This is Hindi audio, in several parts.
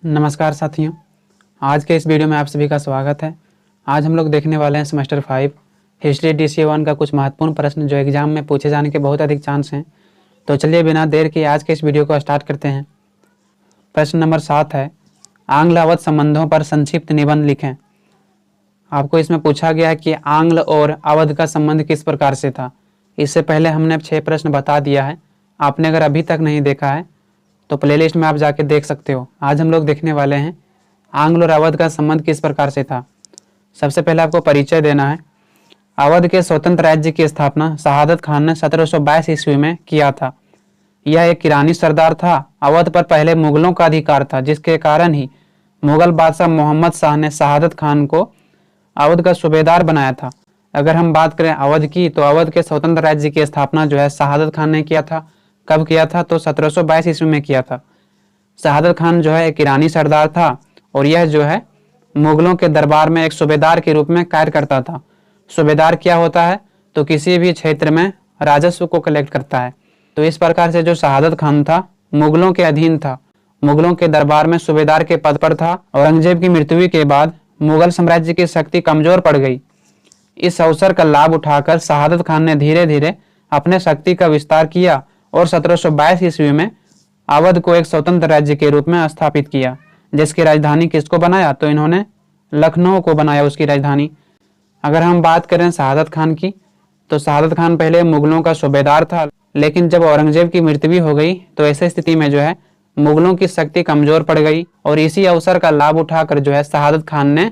नमस्कार साथियों, आज के इस वीडियो में आप सभी का स्वागत है। आज हम लोग देखने वाले हैं सेमेस्टर 5 हिस्ट्री DCA 1 का कुछ महत्वपूर्ण प्रश्न जो एग्जाम में पूछे जाने के बहुत अधिक चांस हैं। तो चलिए बिना देर के आज के इस वीडियो को स्टार्ट करते हैं। प्रश्न नंबर 7 है, आंग्ल अवध संबंधों पर संक्षिप्त निबंध लिखें। आपको इसमें पूछा गया है कि आंग्ल और अवध का संबंध किस प्रकार से था। इससे पहले हमने 6 प्रश्न बता दिया है। आपने अगर अभी तक नहीं देखा है तो प्लेलिस्ट में आप जाके देख सकते हो। आज हम लोग देखने वाले हैं आंग्ल और अवध का संबंध किस प्रकार से था। सबसे पहले आपको परिचय देना है। अवध के स्वतंत्र राज्य की स्थापना शहादत खान ने 1722 ईस्वी में किया था। यह एक ईरानी सरदार था। अवध पर पहले मुगलों का अधिकार था, जिसके कारण ही मुगल बादशाह मोहम्मद शाह ने शहादत खान को अवध का सूबेदार बनाया था। अगर हम बात करें अवध की, तो अवध के स्वतंत्र राज्य की स्थापना जो है शहादत खान ने किया था। कब किया था? तो 1722 ईस्वी में किया था। शहादत खान जो है एक ईरानी सरदार था और यह जो है मुगलों के दरबार में एक सूबेदार के रूप में कार्य करता था। सूबेदार क्या होता है? तो किसी भी क्षेत्र में राजस्व को कलेक्ट करता है। तो इस प्रकार से जो शहादत खान था मुगलों के अधीन था, मुगलों के दरबार में सूबेदार के पद पर था। औरंगजेब की मृत्यु के बाद मुगल साम्राज्य की शक्ति कमजोर पड़ गई। इस अवसर का लाभ उठाकर शहादत खान ने धीरे धीरे अपने शक्ति का विस्तार किया और 1722 ईस्वी में अवध को एक स्वतंत्र राज्य के रूप में स्थापित किया, जिसकी राजधानी किसको बनाया? तो इन्होंने लखनऊ को बनाया उसकी राजधानी। अगर हम बात करें शहादत खान की, तो शहादत खान पहले मुगलों का सूबेदार था, लेकिन जब औरंगजेब की मृत्यु हो गई तो ऐसी स्थिति में जो है मुगलों की शक्ति कमजोर पड़ गई और इसी अवसर का लाभ उठाकर जो है शहादत खान ने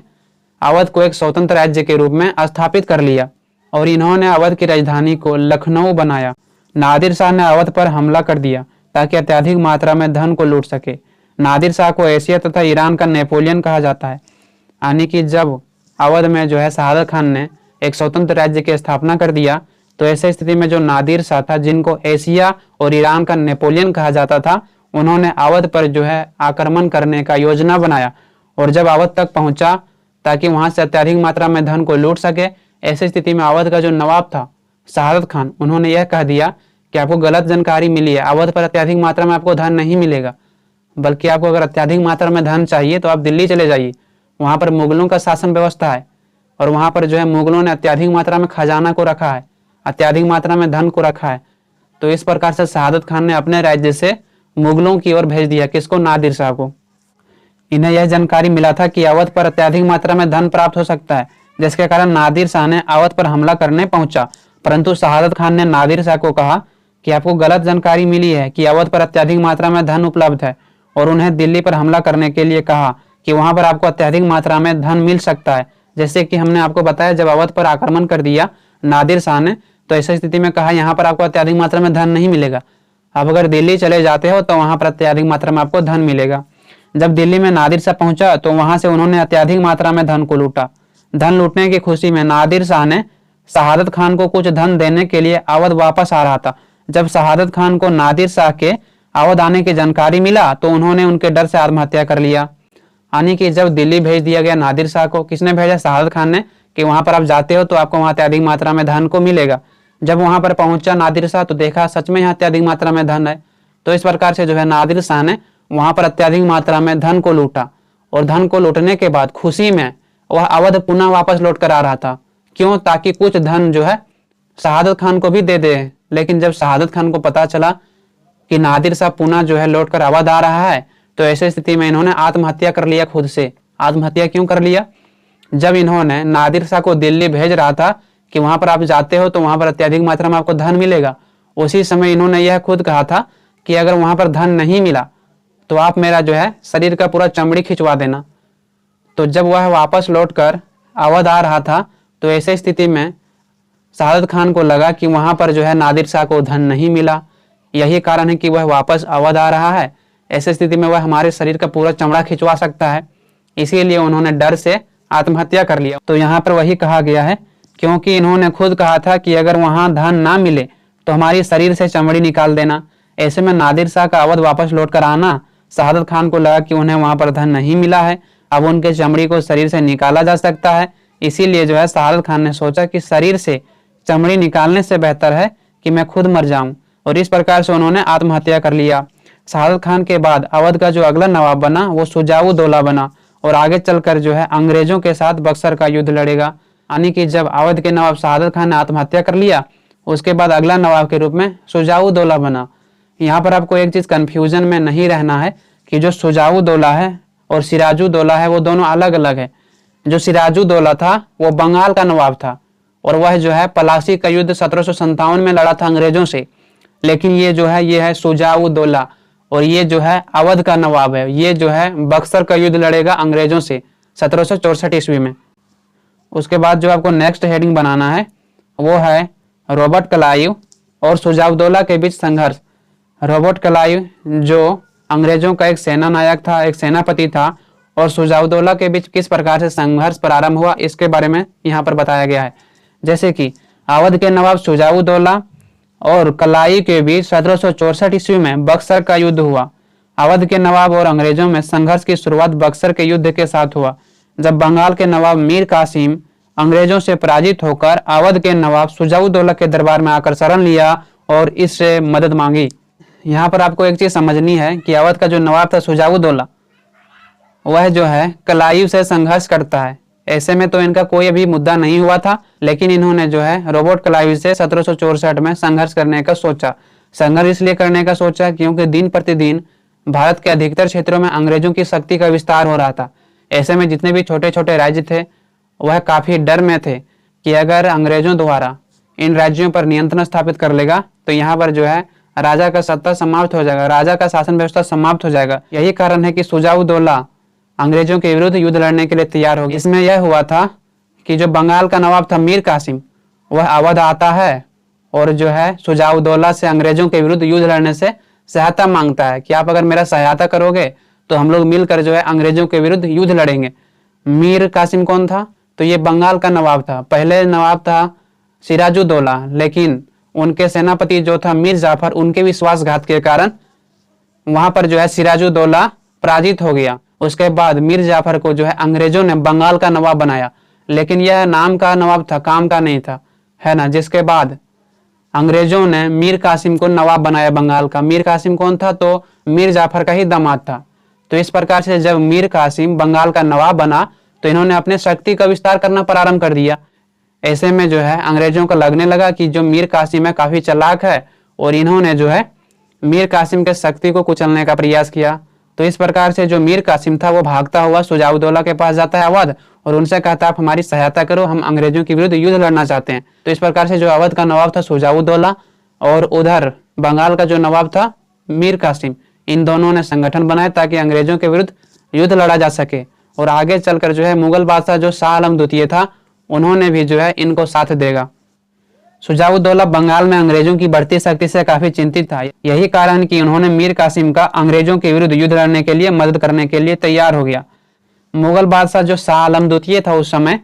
अवध को एक स्वतंत्र राज्य के रूप में स्थापित कर लिया और इन्होंने अवध की राजधानी को लखनऊ बनाया। नादिर शाह ने अवध पर हमला कर दिया ताकि अत्यधिक मात्रा में धन को लूट सके। नादिर शाह को एशिया तथा ईरान का नेपोलियन कहा जाता है। यानी कि जब अवध में जो है शहादत खान ने एक स्वतंत्र राज्य की स्थापना कर दिया तो ऐसी स्थिति में जो नादिर शाह था, जिनको एशिया और ईरान का नेपोलियन कहा जाता था, उन्होंने अवध पर जो है आक्रमण करने का योजना बनाया और जब अवध तक पहुंचा ताकि वहां से अत्यधिक मात्रा में धन को लूट सके, ऐसी स्थिति में अवध का जो नवाब था शहादत खान, उन्होंने यह कह दिया कि आपको गलत जानकारी मिली है। अवध पर अत्यधिक मात्रा में आपको धन नहीं मिलेगा, बल्कि आपको अगर अत्यधिक मात्रा में धन चाहिए तो आप दिल्ली चले जाइए। वहां पर मुगलों का शासन व्यवस्था है और वहां पर जो है मुगलों ने अत्यधिक मात्रा में खजाना को रखा है, अत्यधिक मात्रा में धन को रखा है। तो इस प्रकार से शहादत खान ने अपने राज्य से मुगलों की ओर भेज दिया। किसको? नादिर शाह को। इन्हें यह जानकारी मिला था कि अवध पर अत्यधिक मात्रा में धन प्राप्त हो सकता है, जिसके कारण नादिर शाह ने अवध पर हमला करने पहुंचा। परंतु शहादत खान ने नादिर शाह को कहा कि आपको गलत जानकारी मिली है कि अवध पर अत्यधिक मात्रा में धन उपलब्ध है और उन्हें दिल्ली पर हमला करने के लिए कहा कि वहां पर आपको अत्यधिक मात्रा में धन मिल सकता है। जैसे कि हमने आपको बताया, जब अवध पर आक्रमण कर दिया नादिर शाह ने तो ऐसी स्थिति में कहा यहाँ पर आपको अत्यधिक मात्रा में धन नहीं मिलेगा, आप अगर दिल्ली चले जाते हो तो वहां पर अत्यधिक मात्रा में आपको धन मिलेगा। जब दिल्ली में नादिर शाह पहुंचा तो वहां से उन्होंने अत्यधिक मात्रा में धन को लूटा। धन लूटने की खुशी में नादिर शाह ने शहादत खान को कुछ धन देने के लिए अवध वापस आ रहा था। जब शहादत खान को नादिर शाह के अवध आने की जानकारी मिला तो उन्होंने उनके डर से आत्महत्या कर लिया। यानी कि जब दिल्ली भेज दिया गया नादिर शाह को, किसने भेजा? शहादत खान ने, कि वहां पर आप जाते हो तो आपको वहां अत्यधिक मात्रा में धन को मिलेगा। जब वहां पर पहुंचा नादिर शाह तो देखा सच में यहाँ अत्यधिक मात्रा में धन है। तो इस प्रकार से जो है नादिर शाह ने वहां पर अत्यधिक मात्रा में धन को लूटा और धन को लूटने के बाद खुशी में वह अवध पुनः वापस लौट कर आ रहा था। क्यों? ताकि कुछ धन जो है शहादत खान को भी दे दे। लेकिन जब शहादत खान को पता चला कि नादिर शाह पुनः जो है लौट कर अवध आ रहा है तो ऐसी स्थिति में इन्होंने आत्महत्या कर लिया खुद से। आत्महत्या क्यों कर लिया? जब इन्होंने नादिर शाह को दिल्ली भेज रहा था कि वहां पर आप जाते हो तो वहां पर अत्यधिक मात्रा में आपको धन मिलेगा, उसी समय इन्होंने यह खुद कहा था कि अगर वहां पर धन नहीं मिला तो आप मेरा जो है शरीर का पूरा चमड़ी खिंचवा देना। तो जब वह वापस लौटकर अवध आ रहा था तो ऐसी स्थिति में शहादत खान को लगा कि वहां पर जो है नादिर शाह को धन नहीं मिला, यही कारण है कि वह वापस अवध आ रहा है। ऐसी स्थिति में वह हमारे शरीर का पूरा चमड़ा खिंचवा सकता है, इसीलिए उन्होंने डर से आत्महत्या कर लिया। तो यहाँ पर वही कहा गया है, क्योंकि इन्होंने खुद कहा था कि अगर वहां धन ना मिले तो हमारी शरीर से चमड़ी निकाल देना। ऐसे में नादिर शाह का अवध वापस लौट कर आना, शहादत खान को लगा कि उन्हें वहां पर धन नहीं मिला है, अब उनके चमड़ी को शरीर से निकाला जा सकता है। इसीलिए जो है शहादत खान ने सोचा कि शरीर से चमड़ी निकालने से बेहतर है कि मैं खुद मर जाऊं और इस प्रकार से उन्होंने आत्महत्या कर लिया। शहादत खान के बाद अवध का जो अगला नवाब बना वो शुजाउद्दौला बना और आगे चलकर जो है अंग्रेजों के साथ बक्सर का युद्ध लड़ेगा। यानी कि जब अवध के नवाब शहादत खान ने आत्महत्या कर लिया, उसके बाद अगला नवाब के रूप में शुजाउद्दौला बना। यहाँ पर आपको एक चीज कंफ्यूजन में नहीं रहना है कि जो शुजाउद्दौला है और सिराजुद्दौला है वो दोनों अलग अलग है। जो सिराजुद्दौला था वो बंगाल का नवाब था और वह जो है पलासी का युद्ध 1757 में लड़ा था अंग्रेजों से। लेकिन ये है शुजाउद्दौला और ये जो है अवध का नवाब है। ये जो है बक्सर का युद्ध लड़ेगा अंग्रेजों से 1764 ईस्वी में। उसके बाद जो आपको नेक्स्ट हेडिंग बनाना है वो है रॉबर्ट क्लाइव और शुजाउद्दौला के बीच संघर्ष। रॉबर्ट क्लाइव जो अंग्रेजों का एक सेना नायक था, एक सेनापति था, और शुजाउद्दौला के बीच किस प्रकार से संघर्ष प्रारंभ हुआ इसके बारे में यहाँ पर बताया गया है। जैसे कि अवध के नवाब शुजाउद्दौला और क्लाइव के बीच 1764 ईस्वी में बक्सर का युद्ध हुआ। अवध के नवाब और अंग्रेजों में संघर्ष की शुरुआत बक्सर के युद्ध के साथ हुआ, जब बंगाल के नवाब मीर कासिम अंग्रेजों से पराजित होकर अवध के नवाब शुजाउद्दौला के दरबार में आकर शरण लिया और इससे मदद मांगी। यहाँ पर आपको एक चीज समझनी है कि अवध का जो नवाब था शुजाउद्दौला, वह जो है क्लाइव से संघर्ष करता है। ऐसे में तो इनका कोई अभी मुद्दा नहीं हुआ था, लेकिन इन्होंने जो है रॉबर्ट क्लाइव से 1764 में संघर्ष करने का सोचा। संघर्ष इसलिए करने का सोचा क्योंकि दिन प्रतिदिन भारत के अधिकतर क्षेत्रों में अंग्रेजों की शक्ति का विस्तार हो रहा था। ऐसे में जितने भी छोटे छोटे राज्य थे वह काफी डर में थे कि अगर अंग्रेजों द्वारा इन राज्यों पर नियंत्रण स्थापित कर लेगा तो यहाँ पर जो है राजा का सत्ता समाप्त हो जाएगा, राजा का शासन व्यवस्था समाप्त हो जाएगा। यही कारण है कि शुजाउद्दौला अंग्रेजों के विरुद्ध युद्ध लड़ने के लिए तैयार हो गया। इसमें यह हुआ था कि जो बंगाल का नवाब था मीर कासिम, वह अवध आता है और जो है शुजाउद्दौला से अंग्रेजों के विरुद्ध युद्ध लड़ने से सहायता मांगता है कि आप अगर मेरा सहायता करोगे तो हम लोग मिलकर जो है अंग्रेजों के विरुद्ध युद्ध लड़ेंगे। मीर कासिम कौन था? तो ये बंगाल का नवाब था। पहले नवाब था सिराजुद्दौला, लेकिन उनके सेनापति जो था मीर जाफर, उनके विश्वासघात के कारण वहां पर जो है सिराजुद्दौला पराजित हो गया। उसके बाद मीर जाफर को जो है अंग्रेजों ने बंगाल का नवाब बनाया, लेकिन यह नाम का नवाब था, काम का नहीं था, है ना। जिसके बाद अंग्रेजों ने मीर कासिम को नवाब बनाया बंगाल का। मीर कासिम कौन था? तो मीर जाफर का ही दामाद था। तो इस प्रकार से जब मीर कासिम बंगाल का नवाब बना तो इन्होंने अपने शक्ति का विस्तार करना प्रारंभ कर दिया। ऐसे में जो है अंग्रेजों को लगने लगा कि जो मीर कासिम है काफी चालाक है और इन्होंने जो है मीर कासिम के शक्ति को कुचलने का प्रयास किया। तो इस प्रकार से जो मीर कासिम था वो भागता हुआ शुजाउद्दौला के पास जाता है अवध और उनसे कहता है आप हमारी सहायता करो, हम अंग्रेजों के विरुद्ध युद्ध लड़ना चाहते हैं। तो इस प्रकार से जो अवध का नवाब था शुजाउद्दौला और उधर बंगाल का जो नवाब था मीर कासिम, इन दोनों ने संगठन बनाया ताकि अंग्रेजों के विरुद्ध युद्ध लड़ा जा सके। और आगे चलकर जो है मुगल बादशाह जो शाह आलम द्वितीय था, उन्होंने भी जो है इनको साथ देगा। शुजाउद्दौला बंगाल में अंग्रेजों की बढ़ती शक्ति से काफी चिंतित था। यही कारण कि उन्होंने मीर कासिम का अंग्रेजों के विरुद्ध युद्ध लड़ने के लिए मदद करने के लिए तैयार हो गया। मुगल बादशाह जो शाह आलम द्वितीय था उस समय,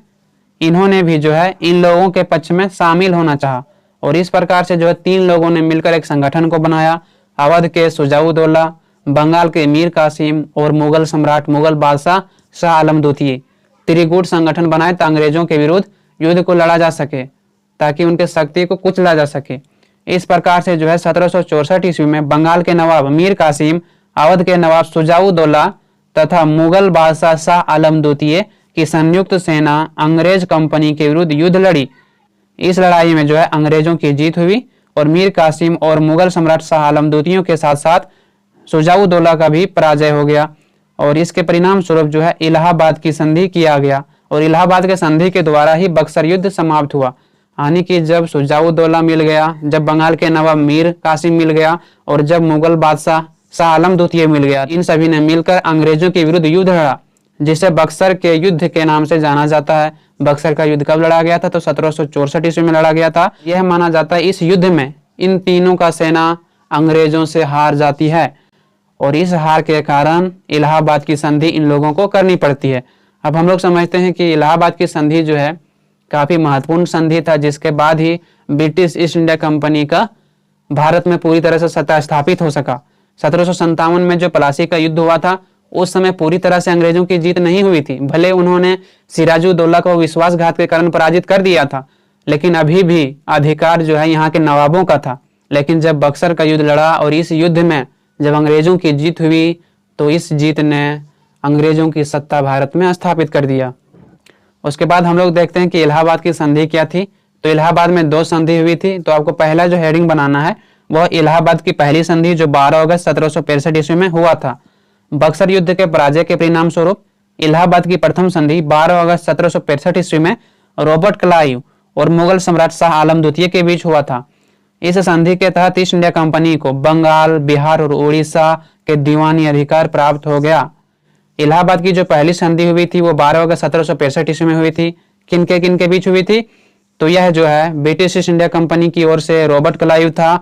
इन्होंने भी जो है इन लोगों के पक्ष में शामिल होना चाहा और इस प्रकार से जो है तीन लोगों ने मिलकर एक संगठन को बनाया। अवध के शुजाउद्दौला, बंगाल के मीर कासिम और मुगल सम्राट मुगल बादशाह शाह आलम द्वितीय त्रिगुट संगठन बनाए तो अंग्रेजों के विरुद्ध युद्ध को लड़ा जा सके, ताकि उनके शक्ति को कुचला जा सके। इस प्रकार से जो है 1764 ईस्वी में बंगाल के नवाब मीर कासिम, अवध के नवाब शुजाउद्दौला तथा मुगल बादशाह शाह आलम द्वितीय की संयुक्त सेना अंग्रेज कंपनी के विरुद्ध युद्ध लड़ी। इस लड़ाई में जो है अंग्रेजों की जीत हुई और मीर कासिम और मुगल सम्राट शाह आलम द्वितीय के साथ साथ शुजाउद्दौला का भी पराजय हो गया और इसके परिणाम स्वरूप जो है इलाहाबाद की संधि किया गया और इलाहाबाद के संधि के द्वारा ही बक्सर युद्ध समाप्त हुआ। यानी कि जब शुजाउद्दौला मिल गया, जब बंगाल के नवाब मीर कासिम मिल गया और जब मुगल बादशाह शाह आलम द्वितीय मिल गया, इन सभी ने मिलकर अंग्रेजों के विरुद्ध युद्ध लड़ा, जिसे बक्सर के युद्ध के नाम से जाना जाता है। बक्सर का युद्ध कब लड़ा गया था? तो 1764 ईस्वी में लड़ा गया था। यह माना जाता है इस युद्ध में इन तीनों का सेना अंग्रेजों से हार जाती है और इस हार के कारण इलाहाबाद की संधि इन लोगों को करनी पड़ती है। अब हम लोग समझते हैं कि इलाहाबाद की संधि जो है काफी महत्वपूर्ण संधि था, जिसके बाद ही ब्रिटिश ईस्ट इंडिया कंपनी का भारत में पूरी तरह से सत्ता स्थापित हो सका। 1757 में जो प्लासी का युद्ध हुआ था उस समय पूरी तरह से अंग्रेजों की जीत नहीं हुई थी। भले उन्होंने सिराजुद्दौला को विश्वासघात के कारण पराजित कर दिया था, लेकिन अभी भी अधिकार जो है यहाँ के नवाबों का था। लेकिन जब बक्सर का युद्ध लड़ा और इस युद्ध में जब अंग्रेजों की जीत हुई तो इस जीत ने अंग्रेजों की सत्ता भारत में स्थापित कर दिया। उसके बाद हम लोग देखते हैं कि इलाहाबाद की संधि क्या थी। तो इलाहाबाद में 2 संधि हुई थी। तो आपको पहला जो हेडिंग बनाना है वह इलाहाबाद की पहली संधि जो 12 अगस्त 1765 ईस्वी में हुआ था। बक्सर युद्ध के पराजय के परिणाम स्वरूप इलाहाबाद की प्रथम संधि 12 अगस्त 1765 ईस्वी में रॉबर्ट क्लाइव और मुगल सम्राट शाह आलम द्वितीय के बीच हुआ था। इस संधि के तहत ईस्ट इंडिया कंपनी को बंगाल, बिहार और उड़ीसा के दीवानी अधिकार प्राप्त हो गया। इलाहाबाद की जो पहली संधि हुई थी वो 12 अगस्त 1765 ईस्वी में हुई थी। किन के बीच हुई थी? तो यह जो है ब्रिटिश ईस्ट इंडिया कंपनी की ओर से रॉबर्ट क्लाइव था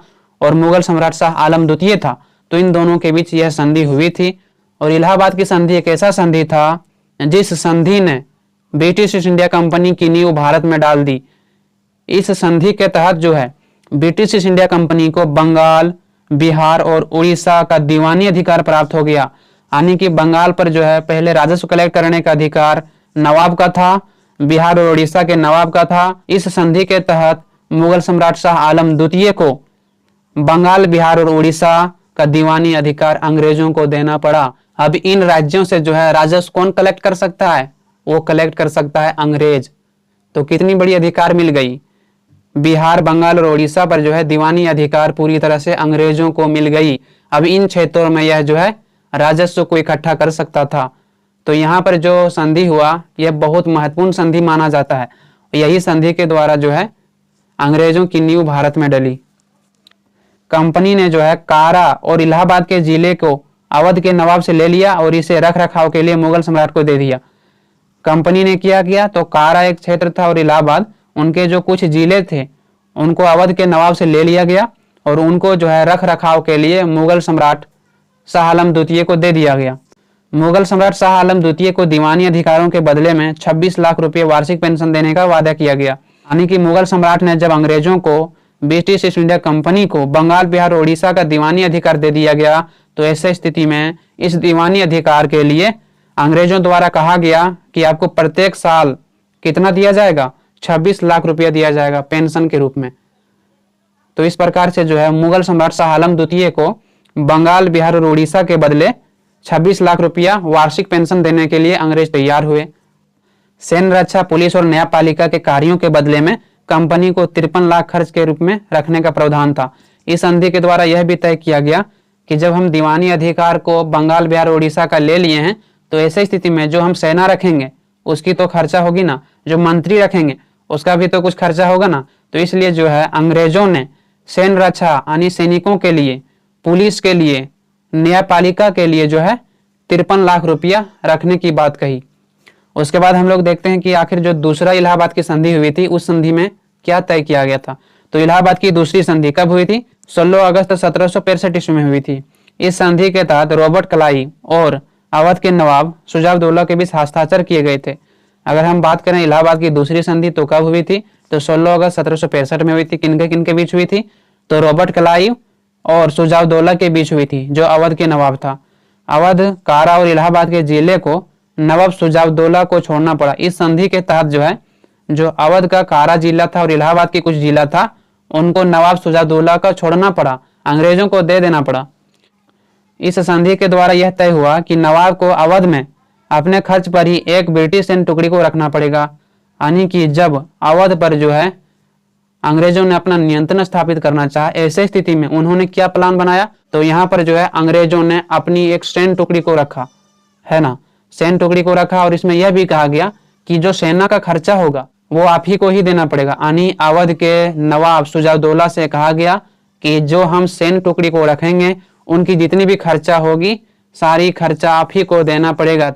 और मुगल सम्राट शाह आलम द्वितीय था। तो इन दोनों के बीच यह संधि हुई थी। और इलाहाबाद की संधि एक ऐसा संधि था जिस संधि ने ब्रिटिश ईस्ट इंडिया कंपनी की नींव भारत में डाल दी। इस संधि के तहत जो है ब्रिटिश ईस्ट इंडिया कंपनी को बंगाल, बिहार और उड़ीसा का दीवानी अधिकार प्राप्त हो गया। यानी कि बंगाल पर जो है पहले राजस्व कलेक्ट करने का अधिकार नवाब का था, बिहार और उड़ीसा के नवाब का था। इस संधि के तहत मुगल सम्राट शाह आलम द्वितीय को बंगाल, बिहार और उड़ीसा का दीवानी अधिकार अंग्रेजों को देना पड़ा। अब इन राज्यों से जो है राजस्व कौन कलेक्ट कर सकता है? वो कलेक्ट कर सकता है अंग्रेज। तो कितनी बड़ी अधिकार मिल गई। बिहार, बंगाल और उड़ीसा पर जो है दीवानी अधिकार पूरी तरह से अंग्रेजों को मिल गई। अब इन क्षेत्रों में यह जो है राजस्व को इकट्ठा कर सकता था। तो यहाँ पर जो संधि हुआ यह बहुत महत्वपूर्ण संधि माना जाता है। यही संधि के द्वारा जो है अंग्रेजों की नींव भारत में डली। कंपनी ने जो है कारा और इलाहाबाद के जिले को अवध के नवाब से ले लिया और इसे रख रखाव के लिए मुगल सम्राट को दे दिया। कंपनी ने क्या किया? तो कारा एक क्षेत्र था और इलाहाबाद, उनके जो कुछ जिले थे उनको अवध के नवाब से ले लिया गया और उनको जो है रख रखाव के लिए मुगल सम्राट शाह आलम द्वितीय को दे दिया गया। मुगल सम्राट शाह आलम द्वितीय को दीवानी अधिकारों के बदले में 26 लाख रुपए वार्षिक पेंशन देने का वादा किया गया। यानी कि मुगल सम्राट ने जब अंग्रेजों को ब्रिटिश ईस्ट इंडिया कंपनी को बंगाल, बिहार और उड़ीसा का दीवानी अधिकार दे दिया गया तो ऐसे स्थिति में इस दीवानी अधिकार के लिए अंग्रेजों द्वारा कहा गया कि आपको प्रत्येक साल कितना दिया जाएगा? 26 लाख रुपया दिया जाएगा पेंशन के रूप में। तो इस प्रकार से जो है मुगल सम्राट शाह आलम द्वितीय को बंगाल, बिहार और उड़ीसा के बदले 26 लाख रुपया वार्षिक पेंशन देने के लिए अंग्रेज तैयार हुए। सैन्य रक्षा, पुलिस और न्यायपालिका के कार्यों के बदले में कंपनी को 53 लाख खर्च के रूप में रखने का प्रावधान था। इस संधि के द्वारा यह भी तय किया गया कि जब हम दीवानी अधिकार को बंगाल, बिहार और उड़ीसा का ले लिए हैं तो ऐसी स्थिति में जो हम सेना रखेंगे उसकी तो खर्चा होगी ना, जो मंत्री रखेंगे उसका भी तो कुछ खर्चा होगा ना। तो इसलिए जो है अंग्रेजों ने सैन्य रक्षा यानी सैनिकों के लिए, पुलिस के लिए, न्यायपालिका के लिए जो है 53 लाख रुपया रखने की बात कही। उसके बाद हम लोग देखते हैं कि आखिर जो दूसरा इलाहाबाद की संधि हुई थी उस संधि में क्या तय किया गया था। तो इलाहाबाद की दूसरी संधि कब हुई थी? 16 अगस्त 1765 ईस्वी में हुई थी। इस संधि के तहत रॉबर्ट क्लाइव और अवध के नवाब शुजाउद्दौला के बीच हस्ताक्षर किए गए थे। अगर हम बात करें इलाहाबाद की दूसरी संधि तो कब हुई थी? तो 16 अगस्त 1765 में हुई थी। किन के बीच हुई थी? तो रॉबर्ट क्लाइव और शुजाउद्दौला के बीच हुई थी जो अवध के नवाब था। अवध, कारा और इलाहाबाद के जिले को नवाब शुजाउद्दौला को छोड़ना पड़ा। इस संधि के तहत जो है जो अवध का कारा जिला था और इलाहाबाद की कुछ जिला था उनको नवाब शुजाउद्दौला का छोड़ना पड़ा, अंग्रेजों को दे देना पड़ा। इस संधि के द्वारा यह तय हुआ कि नवाब को अवध में अपने खर्च पर ही एक ब्रिटिश सैन्य टुकड़ी को रखना पड़ेगा। यानी कि जब अवध पर जो है अंग्रेजों ने अपना नियंत्रण स्थापित करना चाहा, ऐसे स्थिति में उन्होंने क्या प्लान बनाया? तो यहाँ पर जो है अंग्रेजों ने अपनी एक सैन्य टुकड़ी को रखा, है ना, सैन्य टुकड़ी को रखा और इसमें यह भी कहा गया कि जो सेना का खर्चा होगा वो आप ही को ही देना पड़ेगा। यानी अवध के नवाब शुजाउद्दौला से कहा गया कि जो हम सैन्य टुकड़ी को रखेंगे उनकी जितनी भी खर्चा होगी सारी खर्चा आप ही को देना पड़ेगा,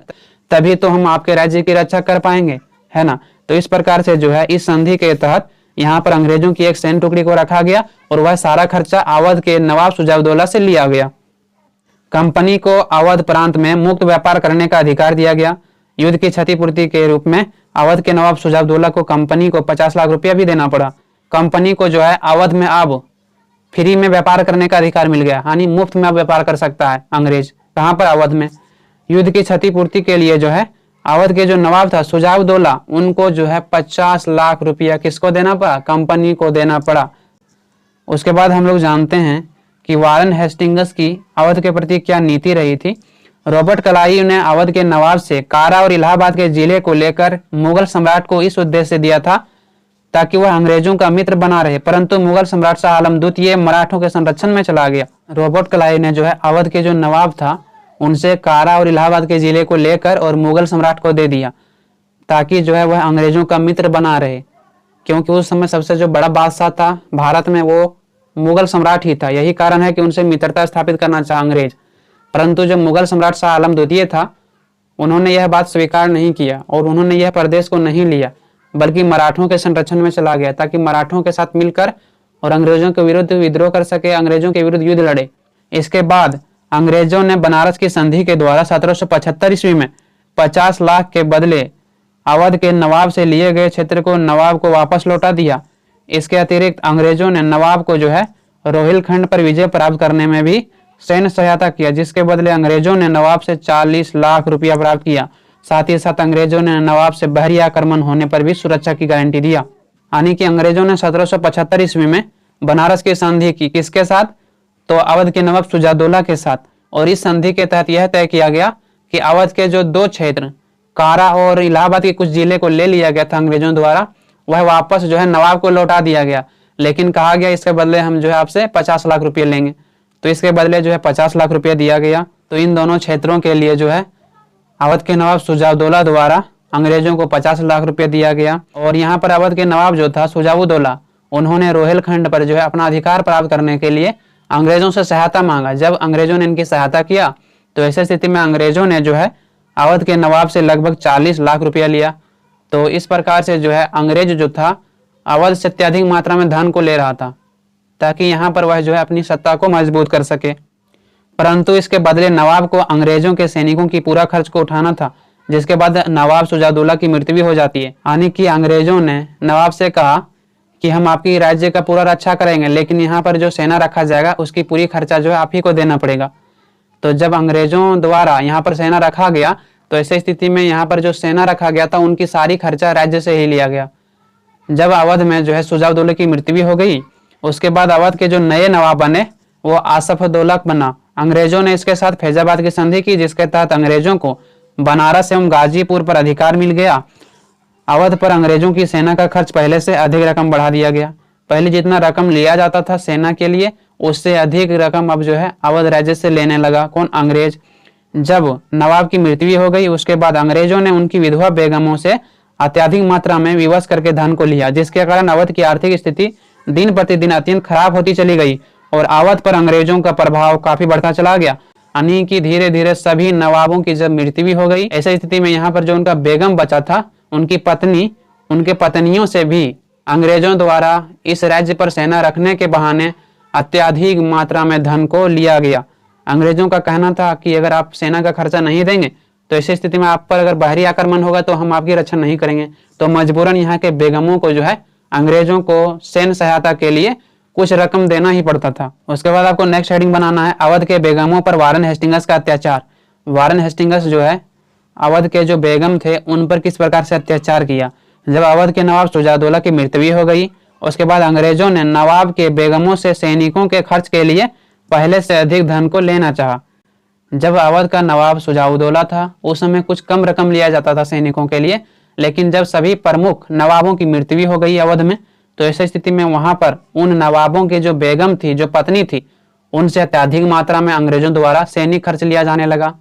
तभी तो हम आपके राज्य की रक्षा कर पाएंगे, है ना। तो इस प्रकार से जो है इस संधि के तहत यहाँ पर अंग्रेजों की एक सैन्य टुकड़ी को रखा गया और वह सारा खर्चा अवध के नवाब शुजाउद्दौला से लिया गया। कंपनी को अवध प्रांत में मुक्त व्यापार करने का अधिकार दिया गया। युद्ध की क्षतिपूर्ति के रूप में अवध के नवाब शुजाउद्दौला को कंपनी को 50 लाख रुपया भी देना पड़ा। कंपनी को जो है अवध में अब फ्री में व्यापार करने का अधिकार मिल गया, यानी मुफ्त में अब व्यापार कर सकता है अंग्रेज। कहाँ पर? अवध में। युद्ध की क्षतिपूर्ति के लिए जो है अवध के जो नवाब था शुजाउद्दौला उनको जो है 50 लाख रुपया किसको देना पड़ा? कंपनी को देना पड़ा। उसके बाद हम लोग जानते हैं कि वारन हेस्टिंग्स की अवध के प्रति क्या नीति रही थी। रॉबर्ट क्लाइव ने अवध के नवाब से कारा और इलाहाबाद के जिले को लेकर मुगल सम्राट को इस उद्देश्य से दिया था ताकि वह अंग्रेजों का मित्र बना रहे, परंतु मुगल सम्राट शाह आलम द्वितीय मराठों के संरक्षण में चला गया। रॉबर्ट क्लाइव ने जो है अवध के जो नवाब था उनसे कारा और इलाहाबाद के जिले को लेकर और मुगल सम्राट को दे दिया ताकि जो है वह अंग्रेजों का मित्र बना रहे, क्योंकि उस समय सबसे जो बड़ा बादशाह था भारत में वो मुगल सम्राट ही था। यही कारण है कि उनसे मित्रता स्थापित करना चाहा अंग्रेज, परंतु जो मुगल सम्राट शाह आलम द्वितीय था उन्होंने यह बात स्वीकार नहीं किया और उन्होंने यह प्रदेश को नहीं लिया, बल्कि मराठों के संरक्षण में चला गया ताकि मराठों के साथ मिलकर और अंग्रेजों के विरुद्ध विद्रोह कर सके, अंग्रेजों के विरुद्ध युद्ध लड़े। इसके बाद अंग्रेजों ने बनारस की संधि के द्वारा 1775 ईस्वी में 50 लाख के बदले अवध के नवाब से लिए गए क्षेत्र को नवाब को वापस लौटा दिया। इसके अतिरिक्त अंग्रेजों ने नवाब को जो है रोहिलखंड पर विजय प्राप्त करने में भी सैन्य सहायता किया, जिसके बदले अंग्रेजों ने नवाब से 40 लाख रुपया प्राप्त किया। साथ ही साथ अंग्रेजों ने नवाब से बहरी आक्रमण होने पर भी सुरक्षा की गारंटी दिया। यानी कि अंग्रेजों ने 1775 ईस्वी में बनारस की संधि की किसके साथ, तो अवध के नवाब शुजाउद्दौला के साथ। और इस संधि के तहत यह तय किया गया कि अवध के जो दो क्षेत्र कारा और इलाहाबाद के कुछ जिले को ले लिया गया था अंग्रेजों द्वारा, वह वापस जो है नवाब को लौटा दिया गया, लेकिन कहा गया इसके बदले हम जो है आपसे 50 लाख रुपये लेंगे। तो इसके बदले जो है 50 लाख रुपया दिया गया। तो इन दोनों क्षेत्रों के लिए जो है अवध के नवाब शुजाउद्दौला द्वारा अंग्रेजों को 50 लाख रुपये दिया गया। और यहाँ पर अवध के नवाब जो था शुजाउद्दौला, उन्होंने रोहिलखंड पर जो है अपना अधिकार प्राप्त करने के लिए अंग्रेजों से सहायता मांगा। जब अंग्रेजों ने इनकी सहायता किया तो ऐसी स्थिति में अंग्रेजों ने जो है अवध के नवाब से लगभग 40 लाख रुपया लिया। तो इस प्रकार से जो है अंग्रेज जो था अवध से अत्यधिक मात्रा में धन को ले रहा था ताकि यहाँ पर वह जो है अपनी सत्ता को मजबूत कर सके, परंतु इसके बदले नवाब को अंग्रेजों के सैनिकों की पूरा खर्च को उठाना था, जिसके बाद नवाब शुजाउद्दौला की मृत्यु भी हो जाती है। यानी कि अंग्रेजों ने नवाब से कहा कि हम आपकी राज्य का पूरा रक्षा करेंगे, लेकिन यहाँ पर जो सेना रखा जाएगा उसकी पूरी खर्चा जो है आप ही को देना पड़ेगा। तो जब अंग्रेजों द्वारा यहाँ पर सेना रखा गया तो ऐसी स्थिति में यहाँ पर जो सेना रखा गया था उनकी सारी खर्चा राज्य से ही लिया गया। जब अवध में जो है शुजाउद्दौला की मृत्यु भी हो गई, उसके बाद अवध के जो नए नवाब बने वो आसफ-उद-दौला बना। अंग्रेजों ने इसके साथ फैजाबाद की संधि की, जिसके तहत अंग्रेजों को बनारस एवं गाजीपुर पर अधिकार मिल गया। अवध पर अंग्रेजों की सेना का खर्च पहले से अधिक रकम बढ़ा दिया गया। पहले जितना रकम लिया जाता था सेना के लिए, उससे अधिक रकम अब जो है अवध राज्य से लेने लगा कौन, अंग्रेज। जब नवाब की मृत्यु हो गई उसके बाद अंग्रेजों ने उनकी विधवा बेगमों से अत्यधिक मात्रा में विवश करके धन को लिया, जिसके कारण अवध की आर्थिक स्थिति दिन प्रतिदिन अत्यंत खराब होती चली गई और अवध पर अंग्रेजों का प्रभाव काफी बढ़ता चला गया। यानी कि धीरे धीरे सभी नवाबों की जब मृत्यु हो गई, ऐसी स्थिति में यहाँ पर जो उनका बेगम बचा था, उनकी पत्नी, उनके पत्नियों से भी अंग्रेजों द्वारा इस राज्य पर सेना रखने के बहाने अत्यधिक मात्रा में धन को लिया गया। अंग्रेजों का कहना था कि अगर आप सेना का खर्चा नहीं देंगे तो ऐसी स्थिति में आप पर अगर बाहरी आक्रमण होगा तो हम आपकी रक्षा नहीं करेंगे। तो मजबूरन यहाँ के बेगमों को जो है अंग्रेजों को सैन्य सहायता के लिए कुछ रकम देना ही पड़ता था। उसके बाद आपको नेक्स्ट हेडिंग बनाना है अवध के बेगमों पर वारन हेस्टिंग्स का अत्याचार। वारन हेस्टिंग्स जो है अवध के जो बेगम थे उन पर किस प्रकार से अत्याचार किया। जब अवध के नवाब शुजाउद्दौला की मृत्यु हो गई उसके बाद अंग्रेजों ने नवाब के बेगमों से सैनिकों के खर्च के लिए पहले से अधिक धन को लेना चाहा। जब अवध का नवाब शुजाउद्दौला था उस समय कुछ कम रकम लिया जाता था सैनिकों के लिए, लेकिन जब सभी प्रमुख नवाबों की मृत्यु हो गई अवध में तो ऐसी स्थिति में वहां पर उन नवाबों की जो बेगम थी, जो पत्नी थी, उनसे अत्यधिक मात्रा में अंग्रेजों द्वारा सैनिक खर्च लिया जाने लगा।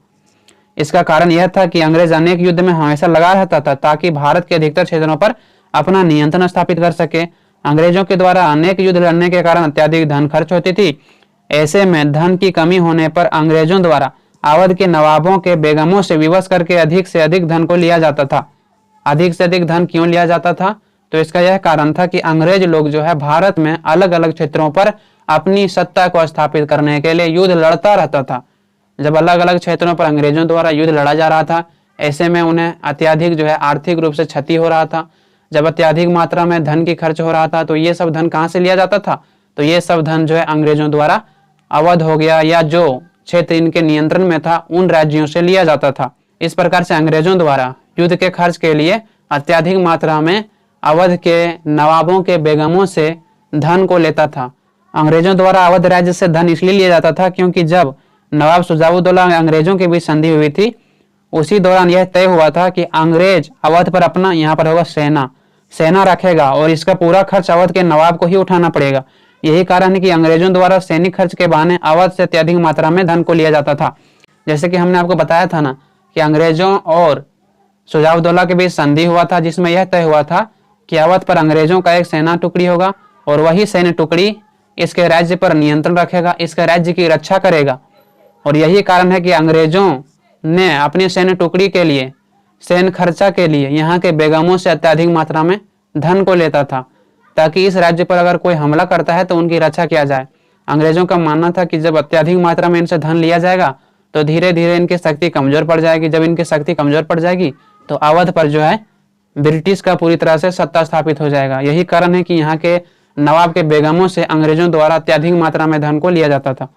इसका कारण यह था कि अंग्रेज अनेक युद्ध में हमेशा लगा रहता था ताकि भारत के अधिकतर क्षेत्रों पर अपना नियंत्रण स्थापित कर सके। अंग्रेजों के द्वारा अनेक युद्ध लड़ने के कारण अत्यधिक धन खर्च होती थी। ऐसे में धन की कमी होने पर अंग्रेजों द्वारा अवध के नवाबों के बेगमों से विवश करके अधिक से अधिक धन को लिया जाता था। अधिक से अधिक धन क्यों लिया जाता था, तो इसका यह कारण था कि अंग्रेज लोग जो है भारत में अलग अलग क्षेत्रों पर अपनी सत्ता को स्थापित करने के लिए युद्ध लड़ता रहता था। जब अलग अलग क्षेत्रों पर अंग्रेजों द्वारा युद्ध लड़ा जा रहा था, ऐसे में उन्हें अत्यधिक जो है आर्थिक रूप से क्षति हो रहा था। जब अत्यधिक मात्रा में धन की खर्च हो रहा था तो ये सब धन कहाँ से लिया जाता था, तो ये सब धन जो है अंग्रेजों द्वारा अवध हो गया या जो क्षेत्र इनके नियंत्रण में था उन राज्यों से लिया जाता था। इस प्रकार से अंग्रेजों द्वारा युद्ध के खर्च के लिए अत्यधिक मात्रा में अवध के नवाबों के बेगमों से धन को लेता था। अंग्रेजों द्वारा अवध राज्य से धन इसलिए लिया जाता था क्योंकि जब नवाब शुजाउद्दौला अंग्रेजों के बीच संधि हुई थी, उसी दौरान यह तय हुआ था कि अंग्रेज अवध पर अपना, यहाँ पर होगा सेना रखेगा और इसका पूरा खर्च अवध के नवाब को ही उठाना पड़ेगा। यही कारण है कि अंग्रेजों द्वारा सैनिक खर्च के बहाने अवध से अत्यधिक मात्रा में धन को लिया जाता था। जैसे कि हमने आपको बताया था ना कि अंग्रेजों और शुजाउद्दौला के बीच संधि हुआ था, जिसमें यह तय हुआ था कि अवध पर अंग्रेजों का एक सेना टुकड़ी होगा और वही सैन्य टुकड़ी इसके राज्य पर नियंत्रण रखेगा, इसके राज्य की रक्षा करेगा। और यही कारण है कि अंग्रेजों ने अपनी सैन्य टुकड़ी के लिए, सैन्य खर्चा के लिए यहाँ के बेगमों से अत्यधिक मात्रा में धन को लेता था, ताकि इस राज्य पर अगर कोई हमला करता है तो उनकी रक्षा किया जाए। अंग्रेजों का मानना था कि जब अत्यधिक मात्रा में इनसे धन लिया जाएगा तो धीरे धीरे इनकी शक्ति कमजोर पड़ जाएगी। जब इनकी शक्ति कमजोर पड़ जाएगी तो अवध पर जो है ब्रिटिश का पूरी तरह से सत्ता स्थापित हो जाएगा। यही कारण है कि यहाँ के नवाब के बेगमों से अंग्रेजों द्वारा अत्यधिक मात्रा में धन को लिया जाता था।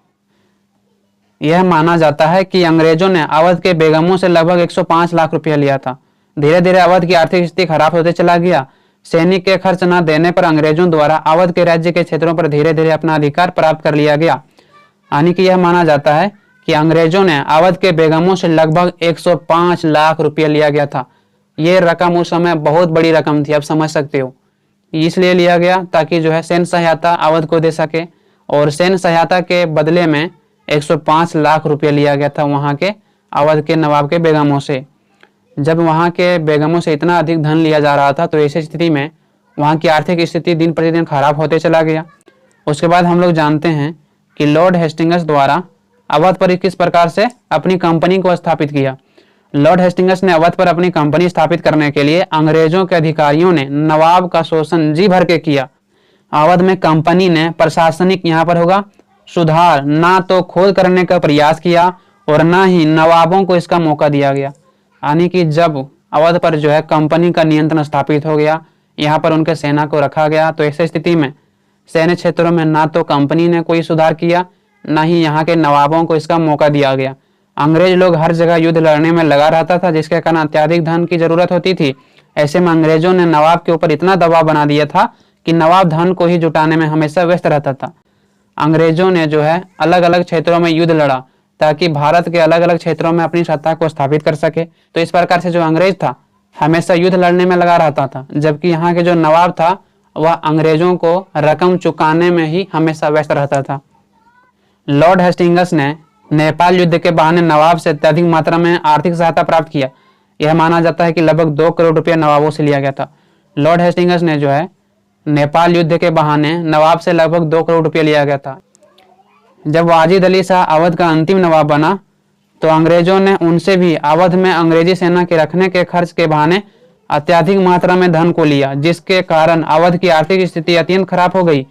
यह माना जाता है कि अंग्रेजों ने अवध के बेगमों से लगभग 105 लाख रुपया लिया था। धीरे धीरे अवध की आर्थिक स्थिति खराब होते चला गया। सैनिक के खर्च न देने पर अंग्रेजों द्वारा अवध के राज्य के क्षेत्रों पर धीरे धीरे अपना अधिकार प्राप्त कर लिया गया। यानी कि यह माना जाता है कि अंग्रेजों ने अवध के बेगमों से लगभग 105 लाख रुपया लिया गया था। ये रकम उस समय बहुत बड़ी रकम थी, आप समझ सकते हो। इसलिए लिया गया ताकि जो है सैन्य सहायता अवध को दे सके, और सैन्य सहायता के बदले में 105 लाख रुपया लिया गया था वहाँ के अवध के नवाब के बेगमों से। जब वहाँ के बेगमों से इतना अधिक धन लिया जा रहा था तो ऐसी स्थिति में वहाँ की आर्थिक स्थिति दिन प्रतिदिन खराब होते चला गया। उसके बाद हम लोग जानते हैं कि लॉर्ड हेस्टिंग्स द्वारा अवध पर किस प्रकार से अपनी कंपनी को स्थापित किया। लॉर्ड हेस्टिंग्स ने अवध पर अपनी कंपनी स्थापित करने के लिए अंग्रेजों के अधिकारियों ने नवाब का शोषण जी भर के किया। अवध में कंपनी ने प्रशासनिक, यहाँ पर होगा सुधार, ना तो खोद करने का प्रयास किया और ना ही नवाबों को इसका मौका दिया गया। यानी कि जब अवध पर जो है कंपनी का नियंत्रण स्थापित हो गया, यहाँ पर उनके सेना को रखा गया, तो ऐसी स्थिति में सैन्य क्षेत्रों में ना तो कंपनी ने कोई सुधार किया, ना ही यहाँ के नवाबों को इसका मौका दिया गया। अंग्रेज लोग हर जगह युद्ध लड़ने में लगा रहता था, जिसके कारण अत्यधिक धन की जरूरत होती थी। ऐसे में अंग्रेजों ने नवाब के ऊपर इतना दबाव बना दिया था कि नवाब धन को ही जुटाने में हमेशा व्यस्त रहता था। अंग्रेजों ने जो है अलग अलग क्षेत्रों में युद्ध लड़ा ताकि भारत के अलग अलग क्षेत्रों में अपनी सत्ता को स्थापित कर सके। तो इस प्रकार से जो अंग्रेज था हमेशा युद्ध लड़ने में लगा रहता था, जबकि यहाँ के जो नवाब था वह अंग्रेजों को रकम चुकाने में ही हमेशा व्यस्त रहता था। लॉर्ड हेस्टिंग्स ने नेपाल युद्ध के बहाने नवाब से अत्यधिक मात्रा में आर्थिक सहायता प्राप्त किया। यह माना जाता है कि लगभग 2 करोड़ रुपया नवाबों से लिया गया था। लॉर्ड हेस्टिंग्स ने जो है नेपाल युद्ध के बहाने नवाब से लगभग 2 करोड़ रुपया लिया गया था। जब वाजिद अली शाह अवध का अंतिम नवाब बना तो अंग्रेजों ने उनसे भी अवध में अंग्रेजी सेना के रखने के खर्च के बहाने अत्यधिक मात्रा में धन को लिया, जिसके कारण अवध की आर्थिक स्थिति अत्यंत खराब हो गई।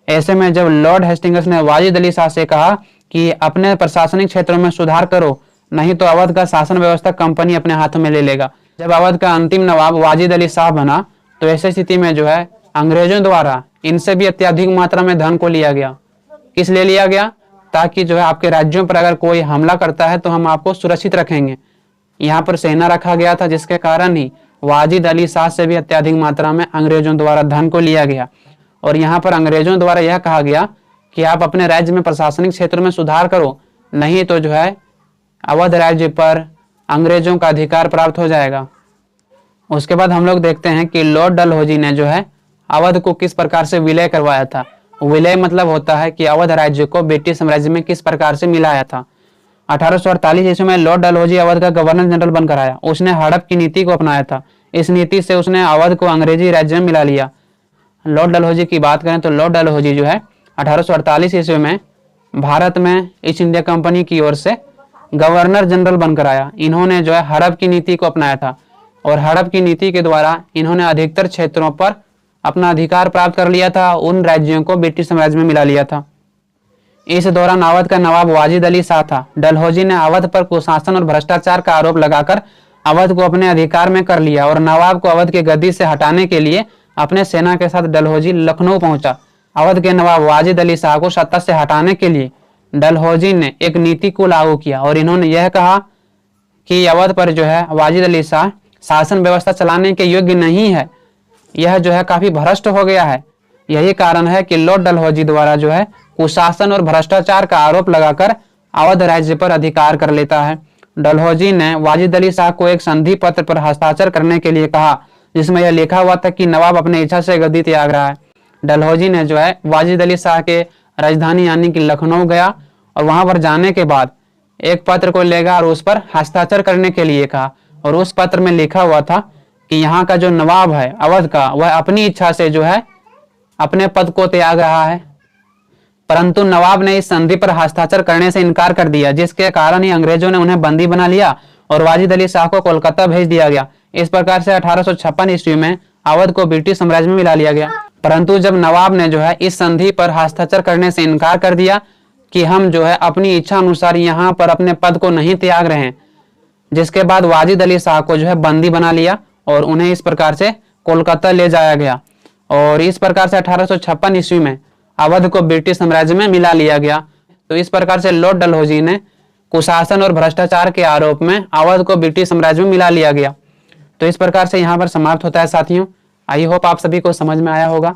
ऐसे में जब लॉर्ड हेस्टिंग्स ने वाजिद अली शाह से कहा कि अपने प्रशासनिक क्षेत्रों में सुधार करो, नहीं तो अवध का शासन व्यवस्था कंपनी अपने हाथों में ले लेगा। जब अवध का अंतिम नवाब वाजिद अली शाह बना तो ऐसी स्थिति में जो है अंग्रेजों द्वारा इनसे भी अत्यधिक मात्रा में धन को लिया गया। किस लिए लिया गया? ताकि जो है आपके राज्यों पर अगर कोई हमला करता है तो हम आपको सुरक्षित रखेंगे। यहाँ पर सेना रखा गया था, जिसके कारण ही वाजिद अली शाह से भी अत्यधिक मात्रा में अंग्रेजों द्वारा धन को लिया गया। और यहाँ पर अंग्रेजों द्वारा यह कहा गया कि आप अपने राज्य में प्रशासनिक क्षेत्र में सुधार करो, नहीं तो जो है अवध राज्य पर अंग्रेजों का अधिकार प्राप्त हो जाएगा। उसके बाद हम लोग देखते हैं कि लॉर्ड डलहौजी ने जो है अवध को किस प्रकार से विलय करवाया था। विलय मतलब होता है कि अवध राज्य को ब्रिटिश साम्राज्य में किस प्रकार से मिलाया था। 1848 ईस्वी में लॉर्ड डलहौजी अवध का गवर्नर जनरल बनकर आया। उसने हड़प की नीति को अपनाया था। इस नीति से उसने अवध को अंग्रेजी राज्य में मिला लिया। लॉर्ड डलहौजी की बात करें तो लॉर्ड डलहौजी जो है 1848 ईस्वी में भारत में ईस्ट इंडिया कंपनी की ओर से गवर्नर जनरल बनकर आया। इन्होंने जो है हड़प की नीति को अपनाया था और हड़प की नीति के द्वारा इन्होंने अधिकतर क्षेत्रों पर अपना अधिकार प्राप्त कर लिया था, उन राज्यों को ब्रिटिश साम्राज्य में मिला लिया था। इस दौरान अवध का नवाब वाजिद अली शाह था। डलहौजी ने अवध पर कुशासन और भ्रष्टाचार का आरोप लगाकर अवध को अपने अधिकार में कर लिया और नवाब को अवध के गद्दी से हटाने के लिए अपने सेना के साथ डलहौजी लखनऊ पहुंचा। अवध के नवाब वाजिद अली शाह को सत्ता से हटाने के लिए डलहौजी ने एक नीति को लागू किया और इन्होंने यह कहा कि अवध पर जो है वाजिद अली शाह शासन व्यवस्था चलाने के योग्य नहीं है, यह जो है काफी भ्रष्ट हो गया है। यही कारण है कि लॉर्ड डलहौजी द्वारा जो है कुशासन और भ्रष्टाचार का आरोप लगाकर अवध राज्य पर अधिकार कर लेता है। डलहौजी ने वाजिद अली शाह को एक संधि पत्र पर हस्ताक्षर करने के लिए कहा, जिसमें यह लिखा हुआ था कि नवाब अपनी इच्छा से गद्दी त्याग रहा है। डलहौजी ने जो है वाजिद अली शाह के राजधानी यानी कि लखनऊ गया और वहां पर जाने के बाद एक पत्र को लेगा और उस पर हस्ताक्षर करने के लिए कहा, और उस पत्र में लिखा हुआ था कि यहाँ का जो नवाब है अवध का, वह अपनी इच्छा से जो है अपने पद को त्याग रहा है। परंतु नवाब ने इस संधि पर हस्ताक्षर करने से इनकार कर दिया, जिसके कारण ही अंग्रेजों ने उन्हें बंदी बना लिया और वाजिद अली शाह को कोलकाता भेज दिया गया। इस प्रकार से 1856 ईस्वी में अवध को ब्रिटिश साम्राज्य में मिला लिया गया। परंतु जब नवाब ने जो है इस संधि पर हस्ताक्षर करने से इनकार कर दिया कि हम जो है अपनी इच्छा अनुसार यहाँ पर अपने पद को नहीं त्याग रहे हैं, जिसके बाद वाजिद अली शाह को जो है बंदी बना लिया और उन्हें इस प्रकार से कोलकाता ले जाया गया। और इस प्रकार से 1856 ईस्वी में अवध को ब्रिटिश साम्राज्य में मिला लिया गया। तो इस प्रकार से लॉर्ड डलहौजी ने कुशासन और भ्रष्टाचार के आरोप में अवध को ब्रिटिश साम्राज्य में मिला लिया गया। तो इस प्रकार से यहाँ पर समाप्त होता है साथियों। आई होप आप सभी को समझ में आया होगा।